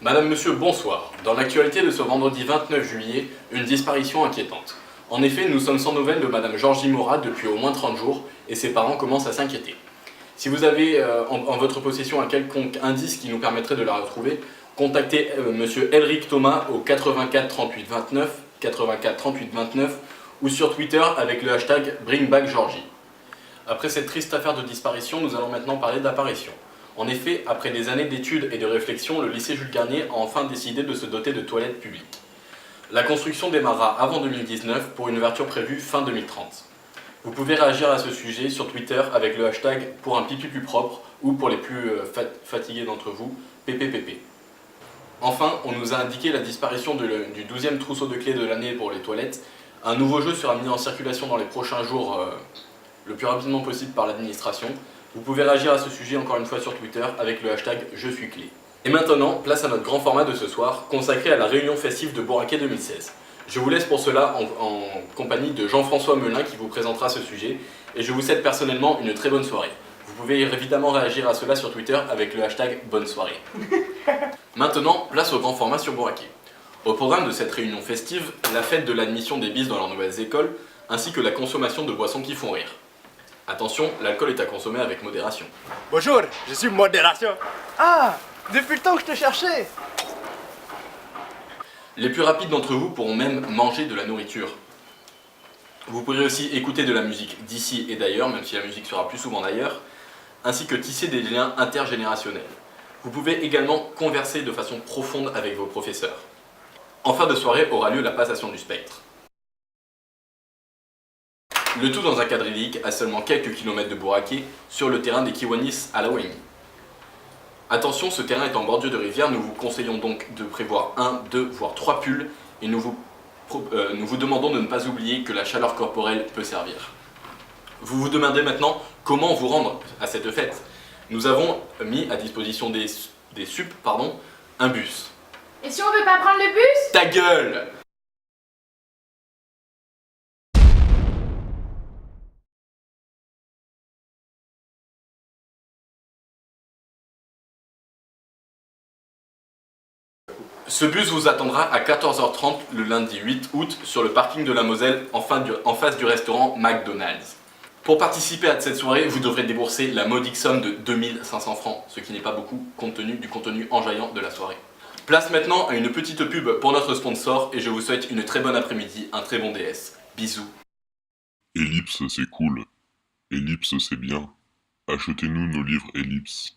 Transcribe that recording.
Madame, Monsieur, bonsoir. Dans l'actualité de ce vendredi 29 juillet, une disparition inquiétante. En effet, nous sommes sans nouvelles de Madame Georgie Morat depuis au moins 30 jours et ses parents commencent à s'inquiéter. Si vous avez en votre possession un quelconque indice qui nous permettrait de la retrouver, contactez Monsieur Elric Thomas au 84 38 29, 84 38 29 ou sur Twitter avec le hashtag BringBackGeorgie. Après cette triste affaire de disparition, nous allons maintenant parler d'apparition. En effet, après des années d'études et de réflexion, le lycée Jules Garnier a enfin décidé de se doter de toilettes publiques. La construction démarrera avant 2019 pour une ouverture prévue fin 2030. Vous pouvez réagir à ce sujet sur Twitter avec le hashtag pour un pipi plus propre ou pour les plus fatigués d'entre vous, PPPP. Enfin, on nous a indiqué la disparition du 12e trousseau de clés de l'année pour les toilettes. Un nouveau jeu sera mis en circulation dans les prochains jours le plus rapidement possible par l'administration. Vous pouvez réagir à ce sujet encore une fois sur Twitter avec le hashtag Je suis clé. Et maintenant, place à notre grand format de ce soir, consacré à la réunion festive de Bourraquet 2016. Je vous laisse pour cela en compagnie de Jean-François Melin qui vous présentera ce sujet, et je vous souhaite personnellement une très bonne soirée. Vous pouvez évidemment réagir à cela sur Twitter avec le hashtag Bonne soirée. Maintenant, place au grand format sur Bourraquet. Au programme de cette réunion festive, la fête de l'admission des bis dans leurs nouvelles écoles, ainsi que la consommation de boissons qui font rire. Attention, l'alcool est à consommer avec modération. Bonjour, je suis modération. Ah, depuis le temps que je te cherchais. Les plus rapides d'entre vous pourront même manger de la nourriture. Vous pourrez aussi écouter de la musique d'ici et d'ailleurs, même si la musique sera plus souvent d'ailleurs, ainsi que tisser des liens intergénérationnels. Vous pouvez également converser de façon profonde avec vos professeurs. En fin de soirée aura lieu la passation du spectre. Le tout dans un cadre idyllique à seulement quelques kilomètres de Bourraquet, sur le terrain des Kiwanis à Laouénie. Attention, ce terrain est en bordure de rivière, nous vous conseillons donc de prévoir 1, 2, voire 3 pulls, et nous vous demandons de ne pas oublier que la chaleur corporelle peut servir. Vous vous demandez maintenant comment vous rendre à cette fête. Nous avons mis à disposition des SUP, un bus. Et si on veut pas prendre le bus? Ta gueule! Ce bus vous attendra à 14h30 le lundi 8 août sur le parking de la Moselle en face du restaurant McDonald's. Pour participer à cette soirée, vous devrez débourser la modique somme de 2500 francs, ce qui n'est pas beaucoup compte tenu du contenu enjaillant de la soirée. Place maintenant à une petite pub pour notre sponsor et je vous souhaite une très bonne après-midi, un très bon DS. Bisous. Ellipse, c'est cool. Ellipse, c'est bien. Achetez-nous nos livres Ellipse.